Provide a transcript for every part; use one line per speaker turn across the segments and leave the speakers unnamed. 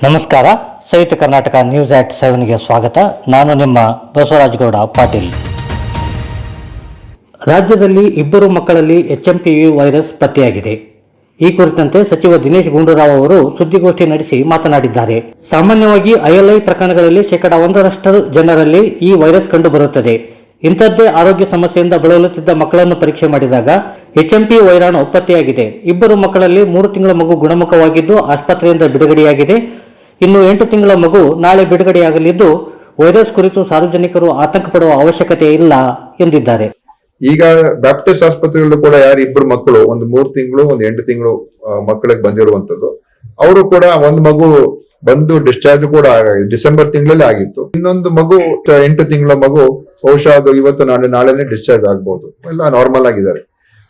ನಮಸ್ಕಾರ. ಸಂಯುಕ್ತ ಕರ್ನಾಟಕ ನ್ಯೂಸ್ ಆಟ್ 7ಗೆ ಸ್ವಾಗತ. ನಾನು ನಿಮ್ಮ ಬಸವರಾಜಗೌಡ ಪಾಟೀಲ್. ರಾಜ್ಯದಲ್ಲಿ ಇಬ್ಬರು ಮಕ್ಕಳಲ್ಲಿ HMPV ವೈರಸ್ ಪತ್ತೆಯಾಗಿದೆ. ಈ ಕುರಿತಂತೆ ಸಚಿವ ದಿನೇಶ್ ಗುಂಡೂರಾವ್ ಅವರು ಸುದ್ದಿಗೋಷ್ಠಿ ನಡೆಸಿ ಮಾತನಾಡಿದ್ದಾರೆ. ಸಾಮಾನ್ಯವಾಗಿ ILI ಪ್ರಕರಣಗಳಲ್ಲಿ 1% ಜನರಲ್ಲಿ ಈ ವೈರಸ್ ಕಂಡುಬರುತ್ತದೆ. ಇಂಥದ್ದೇ ಆರೋಗ್ಯ ಸಮಸ್ಯೆಯಿಂದ ಬಳಲುತ್ತಿದ್ದ ಮಕ್ಕಳನ್ನು ಪರೀಕ್ಷೆ ಮಾಡಿದಾಗ HMPV ವೈರಾಣು ಪತ್ತೆಯಾಗಿದೆ. ಇಬ್ಬರು ಮಕ್ಕಳಲ್ಲಿ 3 ತಿಂಗಳ ಮಗು ಗುಣಮುಖವಾಗಿದ್ದು ಆಸ್ಪತ್ರೆಯಿಂದ ಬಿಡುಗಡೆಯಾಗಿದೆ. ಇನ್ನು 8 ತಿಂಗಳ ಮಗು ನಾಳೆ ಬಿಡುಗಡೆಯಾಗಲಿದ್ದು, ವೈರಸ್ ಕುರಿತು ಸಾರ್ವಜನಿಕರು ಆತಂಕ ಪಡುವ ಅವಶ್ಯಕತೆ ಇಲ್ಲ ಎಂದಿದ್ದಾರೆ.
ಈಗ ಬ್ಯಾಪ್ಟಿಸ್ಟ್ ಆಸ್ಪತ್ರೆಯಲ್ಲೂ ಕೂಡ ಯಾರು ಇಬ್ಬರು ಮಕ್ಕಳು, ಒಂದು 3 ತಿಂಗಳು ಒಂದು 8 ತಿಂಗಳು ಮಕ್ಕಳಿಗೆ ಬಂದಿರುವಂತದ್ದು, ಅವರು ಕೂಡ ಒಂದು ಮಗು ಬಂದು ಡಿಸ್ಚಾರ್ಜ್ ಕೂಡ ಡಿಸೆಂಬರ್ ತಿಂಗಳಲ್ಲಿ ಆಗಿತ್ತು. ಇನ್ನೊಂದು ಮಗು 8 ತಿಂಗಳ ಮಗು ಬಹುಶಃ ಅದು ಇವತ್ತು ನಾಳೆನೆ ಡಿಸ್ಚಾರ್ಜ್ ಆಗ್ಬಹುದು. ಎಲ್ಲ ನಾರ್ಮಲ್ ಆಗಿದ್ದಾರೆ.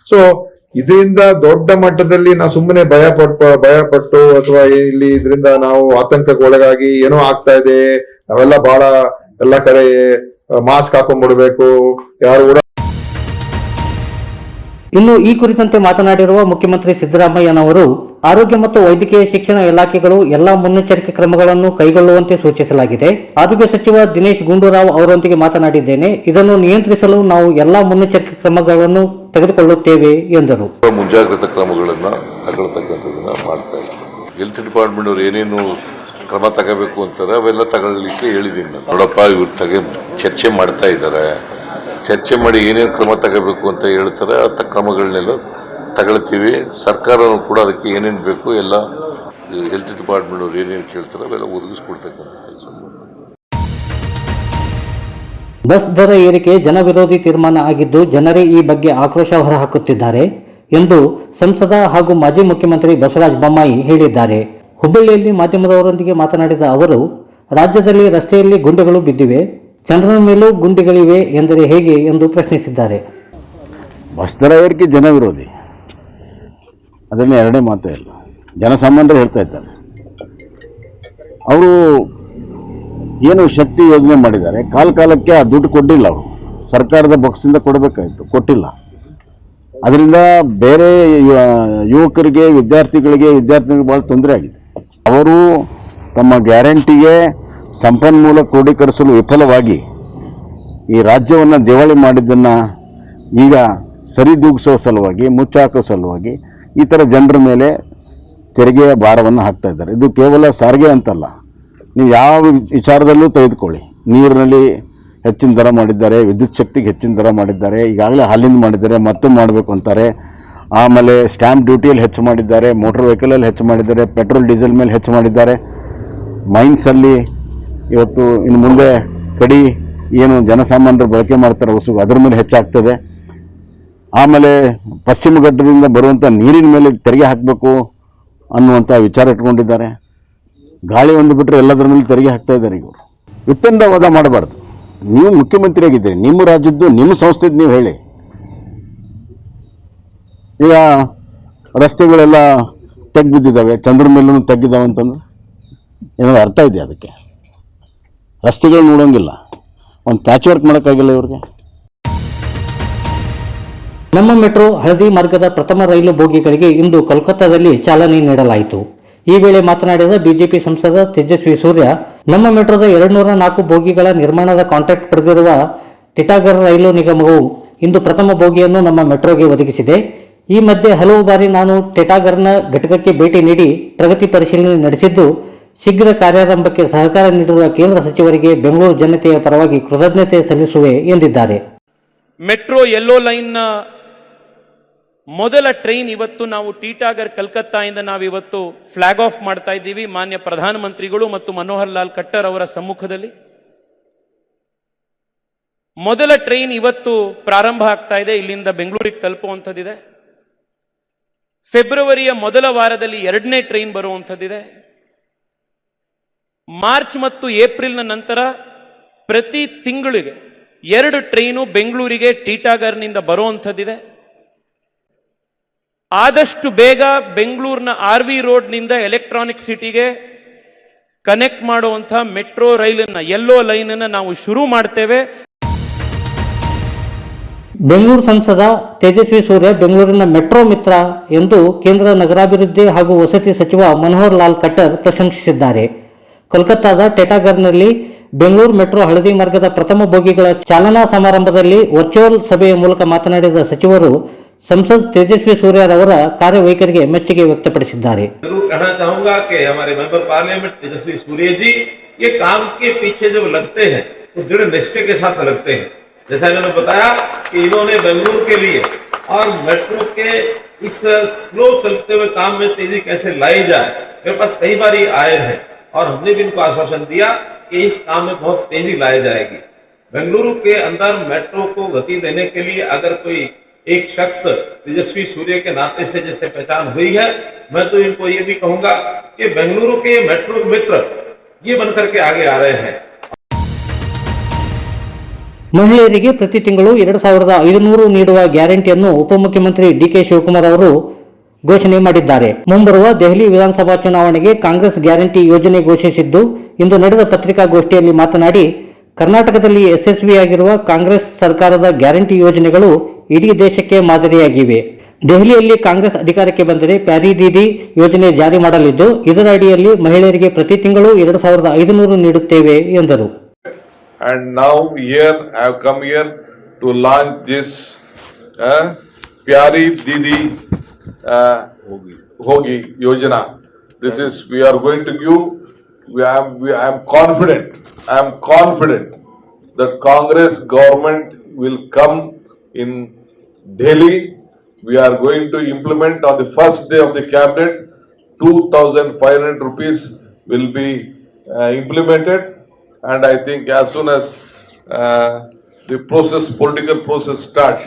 ಸೊ ಇದರಿಂದ ದೊಡ್ಡ ಮಟ್ಟದಲ್ಲಿ ನಾವು ಸುಮ್ಮನೆ ಭಯಪಟ್ಟು ಅಥವಾ ಇಲ್ಲಿ ಇದರಿಂದ ನಾವು ಆತಂಕಕ್ಕೆ ಒಳಗಾಗಿ ಏನೋ ಆಗ್ತಾ ಇದೆ, ನಾವೆಲ್ಲ ಬಹಳ ಎಲ್ಲ ಕಡೆ ಮಾಸ್ಕ್ ಹಾಕೊಂಡ್ಬಿಡ್ಬೇಕು, ಯಾರು ಕೂಡ.
ಇನ್ನು ಈ ಕುರಿತಂತೆ ಮಾತನಾಡಿರುವ ಮುಖ್ಯಮಂತ್ರಿ ಸಿದ್ದರಾಮಯ್ಯನವರು ಆರೋಗ್ಯ ಮತ್ತು ವೈದ್ಯಕೀಯ ಶಿಕ್ಷಣ ಇಲಾಖೆಗಳು ಎಲ್ಲಾ ಮುನ್ನೆಚ್ಚರಿಕೆ ಕ್ರಮಗಳನ್ನು ಕೈಗೊಳ್ಳುವಂತೆ ಸೂಚಿಸಲಾಗಿದೆ. ಆರೋಗ್ಯ ಸಚಿವ ದಿನೇಶ್ ಗುಂಡೂರಾವ್ ಅವರೊಂದಿಗೆ ಮಾತನಾಡಿದ್ದೇನೆ. ಇದನ್ನು ನಿಯಂತ್ರಿಸಲು ನಾವು ಎಲ್ಲಾ ಮುನ್ನೆಚ್ಚರಿಕೆ ಕ್ರಮಗಳನ್ನು ತೆಗೆದುಕೊಳ್ಳುತ್ತೇವೆ ಎಂದರು.
ಮುಂಜಾಗ್ರತಾ ಕ್ರಮಗಳನ್ನ ತಗೊಳ್ತಕ್ಕಂಥದನ್ನ ಮಾಡ್ತಾ ಇದ್ದಾರೆ. ಹೆಲ್ತ್ ಡಿಪಾರ್ಟ್ಮೆಂಟ್ ಅವರು ಏನೇನು ಕ್ರಮ ತಗೋಬೇಕು ಅಂತಾರೆ ಅವೆಲ್ಲ ತಗೊಳ್ಳಿಕ್ಕೆ ಹೇಳಿದ್ದೀನಿ ನಾನು. ನೋಡಪ್ಪ, ಇವ್ರ ಚರ್ಚೆ ಮಾಡ್ತಾ ಇದ್ದಾರೆ. ಚರ್ಚೆ ಮಾಡಿ ಏನೇನು ಕ್ರಮ ತಗೋಬೇಕು ಅಂತ ಹೇಳ್ತಾರೆ, ಆ ಕ್ರಮಗಳನ್ನೆಲ್ಲ ತಗೊಳ್ತೀವಿ. ಸರ್ಕಾರನೂ ಕೂಡ ಅದಕ್ಕೆ ಏನೇನು ಬೇಕು ಎಲ್ಲ ಹೆಲ್ತ್ ಡಿಪಾರ್ಟ್ಮೆಂಟ್ ಅವ್ರು ಏನೇನು ಕೇಳ್ತಾರೆ ಅವೆಲ್ಲ ಒದಗಿಸ್ಕೊಡ್ತಕ್ಕಂಥ ಕೆಲಸ.
ಬಸ್ ದರ ಏರಿಕೆ ಜನ ವಿರೋಧಿ ತೀರ್ಮಾನ ಆಗಿದ್ದು, ಜನರೇ ಈ ಬಗ್ಗೆ ಆಕ್ರೋಶ ಹೊರಹಾಕುತ್ತಿದ್ದಾರೆ ಎಂದು ಸಂಸದ ಹಾಗೂ ಮಾಜಿ ಮುಖ್ಯಮಂತ್ರಿ ಬಸವರಾಜ ಬೊಮ್ಮಾಯಿ ಹೇಳಿದ್ದಾರೆ. ಹುಬ್ಬಳ್ಳಿಯಲ್ಲಿ ಮಾಧ್ಯಮದವರೊಂದಿಗೆ ಮಾತನಾಡಿದ ಅವರು, ರಾಜ್ಯದಲ್ಲಿ ರಸ್ತೆಯಲ್ಲಿ ಗುಂಡಿಗಳು ಬಿದ್ದಿವೆ, ಜನರ ಮೇಲೂ ಗುಂಡಿಗಳಿವೆ ಎಂದರೆ ಹೇಗೆ ಎಂದು ಪ್ರಶ್ನಿಸಿದ್ದಾರೆ.
ಬಸ್ ದರ ಏರಿಕೆ ಜನ ವಿರೋಧಿ, ಅದರಲ್ಲಿ ಎರಡೇ ಮಾತೇ ಇಲ್ಲ. ಜನಸಾಮಾನ್ಯರು ಹೇಳ್ತಾ ಇದ್ದಾರೆ. ಅವರು ಏನು ಶಕ್ತಿ ಯೋಜನೆ ಮಾಡಿದ್ದಾರೆ, ಕಾಲಕ್ಕೆ ಆ ದುಡ್ಡು ಕೊಟ್ಟಿಲ್ಲ. ಅವರು ಸರ್ಕಾರದ ಬಾಕ್ಸಿಂದ ಕೊಡಬೇಕಾಯಿತು, ಕೊಟ್ಟಿಲ್ಲ. ಅದರಿಂದ ಬೇರೆ ಯುವಕರಿಗೆ ವಿದ್ಯಾರ್ಥಿಗಳಿಗೆ ಭಾಳ ತೊಂದರೆ ಆಗಿದೆ. ಅವರು ತಮ್ಮ ಗ್ಯಾರಂಟಿಗೆ ಸಂಪನ್ಮೂಲ ಕ್ರೋಢೀಕರಿಸಲು ವಿಫಲವಾಗಿ ಈ ರಾಜ್ಯವನ್ನು ದಿವಾಳಿ ಮಾಡಿದ್ದನ್ನು ಈಗ ಸರಿದೂಗಿಸೋ ಸಲುವಾಗಿ, ಮುಚ್ಚಾಕೋ ಸಲುವಾಗಿ ಈ ಥರ ಜನರ ಮೇಲೆ ತೆರಿಗೆಯ ಭಾರವನ್ನು ಹಾಕ್ತಾ ಇದ್ದಾರೆ. ಇದು ಕೇವಲ ಸಾರಿಗೆ ಅಂತಲ್ಲ, ನೀವು ಯಾವ ವಿಚಾರದಲ್ಲೂ ತೆಗೆದುಕೊಳ್ಳಿ. ನೀರಿನಲ್ಲಿ ಹೆಚ್ಚಿನ ದರ ಮಾಡಿದ್ದಾರೆ, ವಿದ್ಯುತ್ ಶಕ್ತಿಗೆ ಹೆಚ್ಚಿನ ದರ ಮಾಡಿದ್ದಾರೆ, ಈಗಾಗಲೇ ಹಾಲಿಂದ ಮಾಡಿದ್ದಾರೆ, ಮತ್ತೂ ಮಾಡಬೇಕು ಅಂತಾರೆ. ಆಮೇಲೆ ಸ್ಟ್ಯಾಂಪ್ ಡ್ಯೂಟಿಯಲ್ಲಿ ಹೆಚ್ಚು ಮಾಡಿದ್ದಾರೆ, ಮೋಟರ್ ವೆಹಿಕಲಲ್ಲಿ ಹೆಚ್ಚು ಮಾಡಿದ್ದಾರೆ, ಪೆಟ್ರೋಲ್ ಡೀಸೆಲ್ ಮೇಲೆ ಹೆಚ್ಚು ಮಾಡಿದ್ದಾರೆ. ಮೈನ್ಸಲ್ಲಿ ಇವತ್ತು ಇನ್ನು ಮುಂದೆ ಕಡಿ ಏನು ಜನಸಾಮಾನ್ಯರು ಬಳಕೆ ಮಾಡ್ತಾರೆ ಹೊಸು, ಅದರ ಮೇಲೆ ಹೆಚ್ಚಾಗ್ತದೆ. ಆಮೇಲೆ ಪಶ್ಚಿಮ ಘಟ್ಟದಿಂದ ಬರುವಂಥ ನೀರಿನ ಮೇಲೆ ತೆರಿಗೆ ಹಾಕಬೇಕು ಅನ್ನುವಂಥ ವಿಚಾರ ಇಟ್ಕೊಂಡಿದ್ದಾರೆ. ಗಾಳಿ ಒಂದು ಬಿಟ್ಟರೆ ಎಲ್ಲದರ ಮೇಲೆ ತೆರಿಗೆ ಹಾಕ್ತಾ ಇದ್ದಾರೆ. ಇವರು ವಿತ್ತಂಡವಾದ ಮಾಡಬಾರ್ದು. ನೀವು ಮುಖ್ಯಮಂತ್ರಿಯಾಗಿದ್ದೀರಿ, ನಿಮ್ಮ ರಾಜ್ಯದ್ದು ನಿಮ್ಮ ಸಂಸ್ಥೆದ್ದು ನೀವು ಹೇಳಿ. ಈಗ ರಸ್ತೆಗಳೆಲ್ಲ ತೆಗ್ಬಿದ್ದಿದ್ದಾವೆ, ಚಂದ್ರ ಮೇಲೂ ತೆಗ್ಗಿದ್ದಾವೆ ಅಂತಂದ್ರೆ ಏನಾದ್ರು ಅರ್ಥ ಇದೆಯಾ? ಅದಕ್ಕೆ ರಸ್ತೆಗಳು ನೋಡೋಂಗಿಲ್ಲ, ಒಂದು ಪ್ಯಾಚ್ ವರ್ಕ್ ಮಾಡೋಕ್ಕಾಗಿಲ್ಲ ಇವ್ರಿಗೆ.
ನಮ್ಮ ಮೆಟ್ರೋ ಹಳದಿ ಮಾರ್ಗದ ಪ್ರಥಮ ರೈಲು ಬೋಗಿಗಳಿಗೆ ಇಂದು ಕೋಲ್ಕತ್ತಾದಲ್ಲಿ ಚಾಲನೆ ನೀಡಲಾಯಿತು. ಈ ವೇಳೆ ಮಾತನಾಡಿದ ಬಿಜೆಪಿ ಸಂಸದ ತೇಜಸ್ವಿ ಸೂರ್ಯ, ನಮ್ಮ ಮೆಟ್ರೋದ 204 ಬೋಗಿಗಳ ನಿರ್ಮಾಣದ ಕಾಂಟ್ರಾಕ್ಟ್ ಪಡೆದಿರುವ ಟಿಟಾಗರ್ ರೈಲು ನಿಗಮವು ಇಂದು ಪ್ರಥಮ ಬೋಗಿಯನ್ನು ನಮ್ಮ ಮೆಟ್ರೋಗೆ ಒದಗಿಸಿದೆ. ಈ ಮಧ್ಯೆ ಹಲವು ಬಾರಿ ನಾನು ಟಿಟಾಗರ್ನ ಘಟಕಕ್ಕೆ ಭೇಟಿ ನೀಡಿ ಪ್ರಗತಿ ಪರಿಶೀಲನೆ ನಡೆಸಿದ್ದು, ಶೀಘ್ರ ಕಾರ್ಯಾರಂಭಕ್ಕೆ ಸಹಕಾರ ನೀಡಿರುವ ಕೇಂದ್ರ ಸಚಿವರಿಗೆ ಬೆಂಗಳೂರು ಜನತೆಯ ಪರವಾಗಿ ಕೃತಜ್ಞತೆ ಸಲ್ಲಿಸುವೆ ಎಂದಿದ್ದಾರೆ.
ಮೆಟ್ರೋ ಯೆಲ್ಲೋ ಲೈನ್ನ ಮೊದಲ ಟ್ರೈನ್ ಇವತ್ತು ನಾವು ಟಿಟಾಗರ್ ಕಲ್ಕತ್ತಾಯಿಂದ ನಾವಿವತ್ತು ಫ್ಲಾಗ್ ಆಫ್ ಮಾಡ್ತಾ ಇದ್ದೀವಿ. ಮಾನ್ಯ ಪ್ರಧಾನಮಂತ್ರಿಗಳು ಮತ್ತು ಮನೋಹರ್ ಲಾಲ್ ಖಟ್ಟರ್ ಅವರ ಸಮ್ಮುಖದಲ್ಲಿ ಮೊದಲ ಟ್ರೈನ್ ಇವತ್ತು ಪ್ರಾರಂಭ ಆಗ್ತಾ ಇದೆ. ಇಲ್ಲಿಂದ ಬೆಂಗಳೂರಿಗೆ ತಲುಪುವಂಥದ್ದಿದೆ. ಫೆಬ್ರವರಿಯ ಮೊದಲ ವಾರದಲ್ಲಿ 2ನೇ ಟ್ರೈನ್ ಬರುವಂಥದ್ದಿದೆ. ಮಾರ್ಚ್ ಮತ್ತು ಏಪ್ರಿಲ್ನ ನಂತರ ಪ್ರತಿ ತಿಂಗಳಿಗೆ 2 ಟ್ರೈನು ಬೆಂಗಳೂರಿಗೆ ಟಿಟಾಗರ್ನಿಂದ ಬರುವಂಥದ್ದಿದೆ. ಆದಷ್ಟು ಬೇಗ ಬೆಂಗಳೂರಿನ RV ರೋಡ್ನಿಂದ ಎಲೆಕ್ಟ್ರಾನಿಕ್ ಸಿಟಿಗೆ ಕನೆಕ್ಟ್ ಮಾಡುವಂಥ ಮೆಟ್ರೋ ರೈಲನ್ನ, ಯೆಲ್ಲೋ ಲೈನ್ ಅನ್ನು ನಾವು ಶುರು ಮಾಡ್ತೇವೆ.
ಬೆಂಗಳೂರು ಸಂಸದ ತೇಜಸ್ವಿ ಸೂರ್ಯ ಬೆಂಗಳೂರಿನ ಮೆಟ್ರೋ ಮಿತ್ರ ಎಂದು ಕೇಂದ್ರ ನಗರಾಭಿವೃದ್ಧಿ ಹಾಗೂ ವಸತಿ ಸಚಿವ ಮನೋಹರ್ ಲಾಲ್ ಖಟ್ಟರ್ ಪ್ರಶಂಸಿಸಿದ್ದಾರೆ. ಕೋಲ್ಕತ್ತಾದ ಟೆಟಾಗರ್ನಲ್ಲಿ ಬೆಂಗಳೂರು ಮೆಟ್ರೋ ಹಳದಿ ಮಾರ್ಗದ ಪ್ರಥಮ ಬೋಗಿಗಳ ಚಾಲನಾ ಸಮಾರಂಭದಲ್ಲಿ ವರ್ಚುವಲ್ ಸಭೆಯ ಮೂಲಕ ಮಾತನಾಡಿದ ಸಚಿವರು ಸಂಸದ್ ತೇಜಸ್ವಿ ಸೂರ್ಯರವರ ಕಾರ್ಯವೈಖರಿಗೆ ಮೆಚ್ಚುಗೆ ವ್ಯಕ್ತಪಡಿಸಿದ್ದಾರೆ.
जरूर कहना चाहूंगा कि हमारे मेंबर पार्लियामेंट तेजस्वी सूर्य जी ये काम के पीछे जब लगते हैं तो दृढ़ निश्चय के साथ लगते हैं. जैसा इन्होंने बताया कि इन्होंने बेंगलुरु के लिए और मेट्रो के इस स्लो चलते हुए काम में तेजी कैसे लाई जाए, मेरे पास कई बार ये आए हैं और हमने भी इनको आश्वासन दिया कि इस काम में बहुत तेजी लाई जाएगी. बेंगलुरु के अंदर मेट्रो को गति देने के लिए अगर कोई एक शख्स तेजस्वी सूर्य के नाते से जैसे पहचान हुई है, मैं तो इनको ये भी कहूंगा कि बेंगलुरु के मेट्रो मित्र ये बनकर के आगे आ रहे हैं.
ಮಹಿಳೆಯರಿಗೆ ಪ್ರತಿ ತಿಂಗಳು 2,500 ನೀಡುವ ಗ್ಯಾರಂಟಿಯನ್ನು ಉಪಮುಖ್ಯಮಂತ್ರಿ ಡಿಕೆ ಶಿವಕುಮಾರ್ ಅವರು ಘೋಷಣೆ ಮಾಡಿದ್ದಾರೆ. ಮುಂಬರುವ ದೆಹಲಿ ವಿಧಾನಸಭಾ ಚುನಾವಣೆಗೆ ಕಾಂಗ್ರೆಸ್ ಗ್ಯಾರಂಟಿ ಯೋಜನೆ ಘೋಷಿಸಿದ್ದು, ಇಂದು ನಡೆದ ಪತ್ರಿಕಾಗೋಷ್ಠಿಯಲ್ಲಿ ಮಾತನಾಡಿ, ಕರ್ನಾಟಕದಲ್ಲಿ ಯಶಸ್ವಿಯಾಗಿರುವ ಕಾಂಗ್ರೆಸ್ ಸರ್ಕಾರದ ಗ್ಯಾರಂಟಿ ಯೋಜನೆಗಳು ಇಡೀ ದೇಶಕ್ಕೆ ಮಾದರಿಯಾಗಿವೆ. ದೆಹಲಿಯಲ್ಲಿ ಕಾಂಗ್ರೆಸ್ ಅಧಿಕಾರಕ್ಕೆ ಬಂದರೆ ಪ್ಯಾರಿ ದೀದಿ ಯೋಜನೆ ಜಾರಿ ಮಾಡಲಿದ್ದು, ಇದರ ಅಡಿಯಲ್ಲಿ ಮಹಿಳೆಯರಿಗೆ ಪ್ರತಿ ತಿಂಗಳು 2,500 ನೀಡುತ್ತೇವೆ ಎಂದರು.
And now here I have come here to launch this Pyari Didi Hogi Yojana. This is we are going to give. I am confident that Congress government will come in Delhi. We are going to implement on the first day of the cabinet. 2,500 rupees will be implemented. And I think as soon as the political process starts,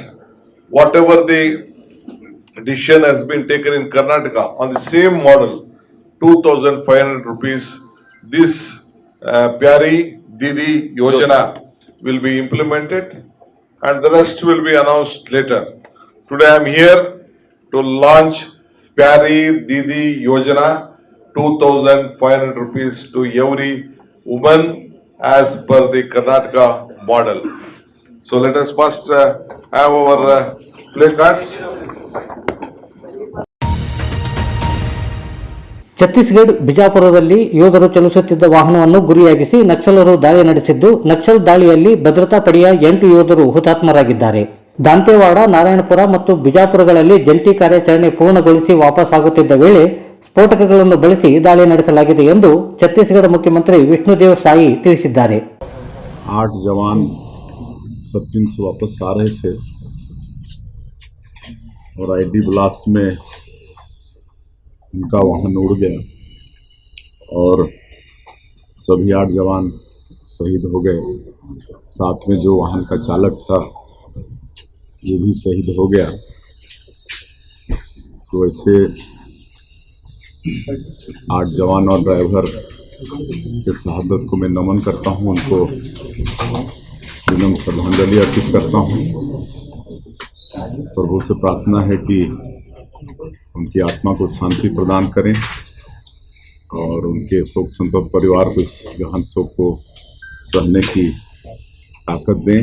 whatever the decision has been taken in Karnataka on the same model, 2,500 rupees, this Pyari Didi Yojana will be implemented, and the rest will be announced later. Today I am here to launch Pyari Didi Yojana, 2,500 rupees to every woman as per the Karnataka model. So let us first have our play cards.
Chhattisgarh ಬಿಜಾಪುರದಲ್ಲಿ ಯೋಧರು ಚಲಿಸುತ್ತಿದ್ದ ವಾಹನವನ್ನು ಗುರಿಯಾಗಿಸಿ ನಕ್ಸಲರು ದಾಳಿ ನಡೆಸಿದ್ದು, ನಕ್ಸಲ್ ದಾಳಿಯಲ್ಲಿ ಭದ್ರತಾ ಪಡೆಯ 8 ಯೋಧರು ಹುತಾತ್ಮರಾಗಿದ್ದಾರೆ. ದಾಂತೇವಾಡ, ನಾರಾಯಣಪುರ ಮತ್ತು ಬಿಜಾಪುರಗಳಲ್ಲಿ ಜಂಟಿ ಕಾರ್ಯಾಚರಣೆ ಪೂರ್ಣಗೊಳಿಸಿ ವಾಪಸ್ ಆಗುತ್ತಿದ್ದ ವೇಳೆ ಸ್ಫೋಟಕಗಳನ್ನು ಬಳಸಿ ದಾಳಿ ನಡೆಸಲಾಗಿದೆ ಎಂದು ಛತ್ತೀಸ್ಗಢ ಮುಖ್ಯಮಂತ್ರಿ ವಿಷ್ಣುದೇವ್ ಸಾಯಿ ತಿಳಿಸಿದ್ದಾರೆ.
8 जवान सचिन से वापस आ रहे थे और आईडी ब्लास्ट में उनका वाहन उड़ गया और सभी 8 जवान शहीद हो गए. साथ में जो वाहन का चालक था ये भी शहीद हो गया. तो ऐसे 8 जवान और ड्राइवर के शहादत को मैं नमन करता हूं, उनको विनम्र श्रद्धांजलि अर्पित करता हूं. प्रभु से प्रार्थना है कि उनकी आत्मा को शांति प्रदान करें और उनके शोक संतप्त परिवार को इस गहन शोक को सहने की ताकत दें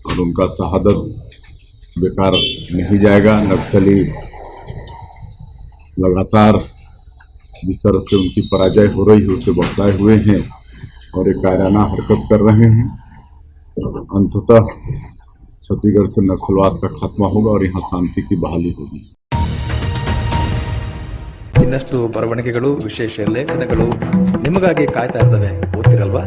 और उनका शहादत बेकार नहीं जाएगा. नक्सली लगातार जिस तरह से उनकी पराजय हो रही है उससे बौखलाए हुए हैं और एक कायराना हरकत कर रहे हैं. अंततः छत्तीसगढ़ से नक्सलवाद का खात्मा होगा और यहाँ शांति की बहाली होगी.
ಇನ್ನಷ್ಟು ಬರವಣಿಗೆಗಳು, ವಿಶೇಷ ಲೇಖನಗಳು ನಿಮಗಾಗಿ ಕಾಯ್ತಾ ಇರ್ತವೆ, ಓದ್ತಿರಲ್ವಾ?